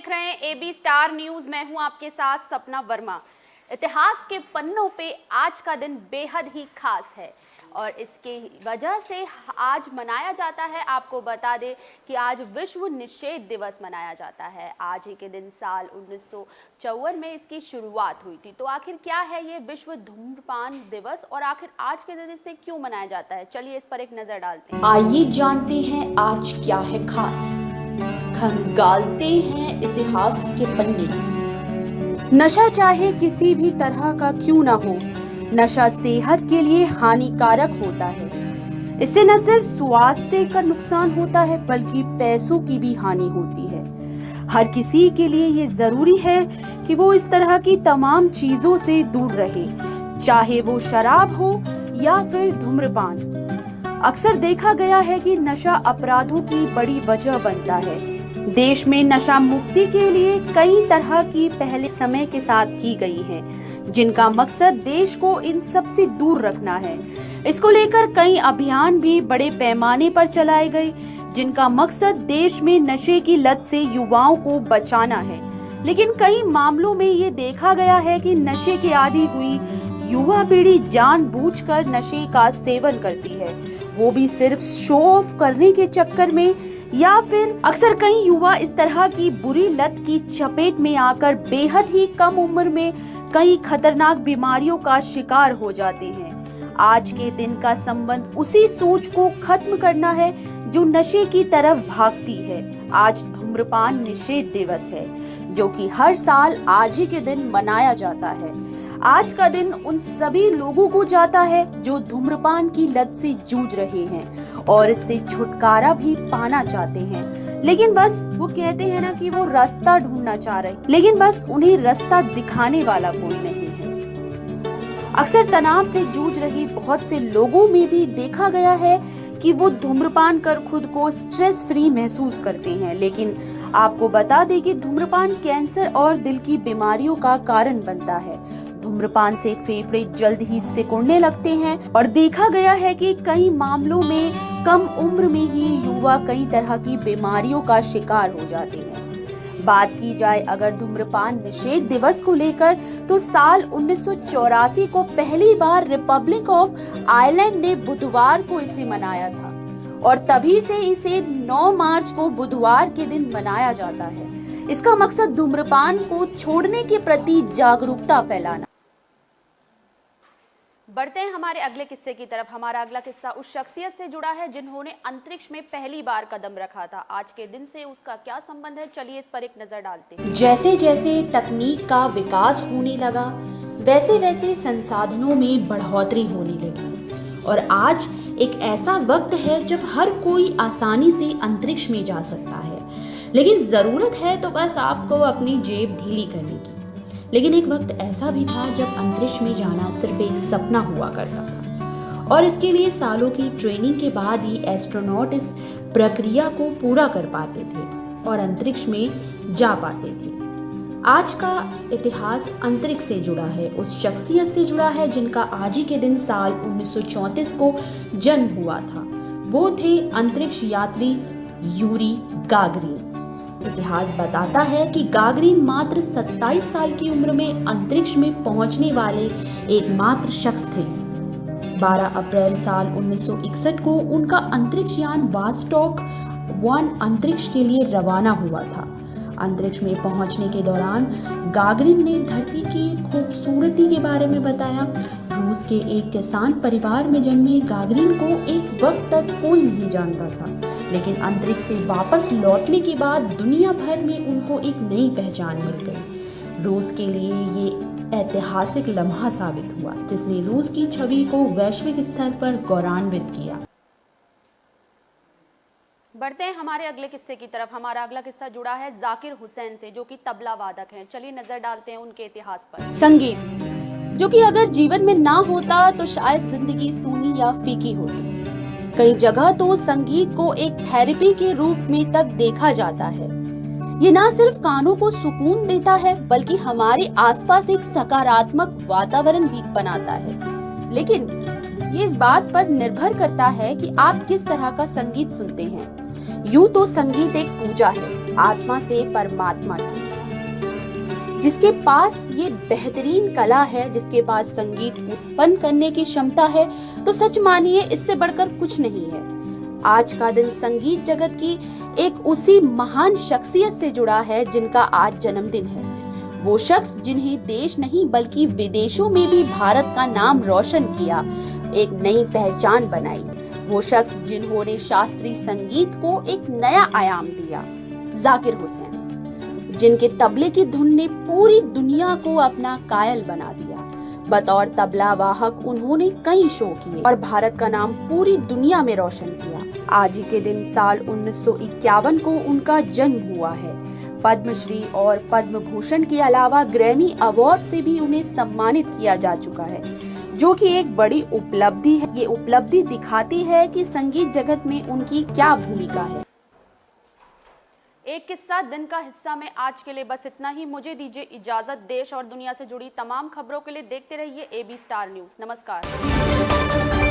देख रहे हैं एबी स्टार न्यूज। मैं हूं आपके साथ सपना वर्मा। इतिहास के पन्नों पे आज का दिन बेहद ही खास है और इसके वजह से आज मनाया जाता है। आपको बता दें कि आज विश्व निषेध दिवस मनाया जाता है। आज ही के दिन साल 1954 में इसकी शुरुआत हुई थी। तो आखिर क्या है ये विश्व धूम्रपान दिवस और आखिर आज के दिन इसे क्यों मनाया जाता है, चलिए इस पर एक नजर डालते हैं। आइए जानते हैं आज क्या है खास, खंगालते हैं इतिहास के पन्ने। नशा चाहे किसी भी तरह का क्यों ना हो, नशा सेहत के लिए हानिकारक होता है। इससे न सिर्फ स्वास्थ्य का नुकसान होता है बल्कि पैसों की भी हानि होती है। हर किसी के लिए ये जरूरी है कि वो इस तरह की तमाम चीजों से दूर रहे, चाहे वो शराब हो या फिर धूम्रपान। अक्सर देखा गया है कि नशा अपराधों की बड़ी वजह बनता है। देश में नशा मुक्ति के लिए कई तरह की पहले समय के साथ की गई है, जिनका मकसद देश को इन सब से दूर रखना है। इसको लेकर कई अभियान भी बड़े पैमाने पर चलाए गए, जिनका मकसद देश में नशे की लत से युवाओं को बचाना है। लेकिन कई मामलों में ये देखा गया है कि नशे के आदी हुई युवा पीढ़ी जानबूझकर नशे का सेवन करती है, वो भी सिर्फ शो ऑफ करने के चक्कर में, या फिर अक्सर कई युवा इस तरह की बुरी लत की चपेट में आकर बेहद ही कम उम्र में कई खतरनाक बीमारियों का शिकार हो जाते हैं। आज के दिन का संबंध उसी सोच को खत्म करना है जो नशे की तरफ भागती है। आज धूम्रपान निषेध दिवस है, जो कि हर साल आज ही के दिन मनाया जाता है। आज का दिन उन सभी लोगों को जाता है जो धूम्रपान की लत से जूझ रहे हैं और इससे छुटकारा भी पाना चाहते हैं, लेकिन बस वो कहते हैं ना कि वो रास्ता ढूंढना चाह रहे, लेकिन बस उन्हें रास्ता दिखाने वाला कोई नहीं है। अक्सर तनाव से जूझ रहे बहुत से लोगों में भी देखा गया है कि वो धूम्रपान कर खुद को स्ट्रेस फ्री महसूस करते हैं। लेकिन आपको बता दें कि धूम्रपान कैंसर और दिल की बीमारियों का कारण बनता है। धूम्रपान से फेफड़े जल्द ही सिकुड़ने लगते हैं और देखा गया है कि कई मामलों में कम उम्र में ही युवा कई तरह की बीमारियों का शिकार हो जाते हैं। बात की जाए अगर धूम्रपान निषेध दिवस को लेकर, तो साल 1984 को पहली बार रिपब्लिक ऑफ आयरलैंड ने बुधवार को इसे मनाया था और तभी से इसे 9 मार्च को बुधवार के दिन मनाया जाता है। इसका मकसद धूम्रपान को छोड़ने के प्रति जागरूकता फैलाना। बढ़ते हैं हमारे अगले किस्से की तरफ। हमारा अगला किस्सा उस शख्सियत से जुड़ा है जिन्होंने अंतरिक्ष में पहली बार कदम रखा था। आज के दिन से उसका क्या संबंध है, चलिए इस पर एक नजर डालते हैं। जैसे जैसे तकनीक का विकास होने लगा, वैसे वैसे संसाधनों में बढ़ोतरी होने लगी और आज एक ऐसा वक्त है जब हर कोई आसानी से अंतरिक्ष में जा सकता है, लेकिन जरूरत है तो बस आपको अपनी जेब ढीली करने की। लेकिन एक वक्त ऐसा भी था जब अंतरिक्ष में जाना सिर्फ एक सपना हुआ करता था और इसके लिए सालों की ट्रेनिंग के बाद ही एस्ट्रोनॉट इस प्रक्रिया को पूरा कर पाते थे और अंतरिक्ष में जा पाते थे। आज का इतिहास अंतरिक्ष से जुड़ा है, उस शख्सियत से जुड़ा है जिनका आज ही के दिन साल 1934 को जन्म हुआ था। वो थे अंतरिक्ष यात्री यूरी गागरिन। इतिहास बताता है कि गागरिन मात्र 27 साल की उम्र में अंतरिक्ष में पहुंचने वाले एकमात्र शख्स थे। 12 अप्रैल साल 1961 को उनका अंतरिक्ष यान वास्टॉक 1 अंतरिक्ष के लिए रवाना हुआ था। अंतरिक्ष में पहुंचने के दौरान गागरिन ने धरती की खूबसूरती के बारे में बताया। रूस के एक किसान परिवार में जन्मे गागरिन को एक वक्त तक कोई नहीं जानता था, लेकिन अंतरिक्ष से वापस लौटने के बाद दुनिया भर में उनको एक नई पहचान मिल गई। रूस के लिए ये ऐतिहासिक लम्हा साबित हुआ, जिसने रूस की छवि को वैश्विक स्तर पर गौरवान्वित किया। बढ़ते हैं हमारे अगले किस्से की तरफ। हमारा अगला किस्सा जुड़ा है जाकिर हुसैन से, जो कि तबला वादक हैं। चलिए नजर डालते हैं उनके इतिहास पर। संगीत, जो कि अगर जीवन में ना होता तो शायद जिंदगी सूनी या फीकी होती। कई जगह तो संगीत को एक थेरेपी के रूप में तक देखा जाता है। ये ना सिर्फ कानों को सुकून देता है बल्कि हमारे आसपास एक सकारात्मक वातावरण भी बनाता है। लेकिन ये इस बात पर निर्भर करता है कि आप किस तरह का संगीत सुनते हैं। यूं तो संगीत एक पूजा है आत्मा से परमात्मा की। जिसके पास ये बेहतरीन कला है, जिसके पास संगीत उत्पन्न करने की क्षमता है, तो सच मानिए इससे बढ़कर कुछ नहीं है। आज का दिन संगीत जगत की एक उसी महान शख्सियत से जुड़ा है जिनका आज जन्मदिन है। वो शख्स जिन्हें देश नहीं बल्कि विदेशों में भी भारत का नाम रोशन किया, एक नई पहचान बनाई। वो शख्स जिन्होंने शास्त्रीय संगीत को एक नया आयाम दिया, जाकिर हुसैन, जिनके तबले की धुन ने पूरी दुनिया को अपना कायल बना दिया। बतौर तबला वाहक उन्होंने कई शो किए और भारत का नाम पूरी दुनिया में रोशन किया। आज ही के दिन साल 1951 को उनका जन्म हुआ है। पद्मश्री और पद्म भूषण के अलावा ग्रैमी अवार्ड से भी उन्हें सम्मानित किया जा चुका है, जो कि एक बड़ी उपलब्धि है। ये उपलब्धि दिखाती है कि संगीत जगत में उनकी क्या भूमिका है। एक किस्सा दिन का हिस्सा में आज के लिए बस इतना ही। मुझे दीजिए इजाजत। देश और दुनिया से जुड़ी तमाम खबरों के लिए देखते रहिए AB स्टार न्यूज़। नमस्कार।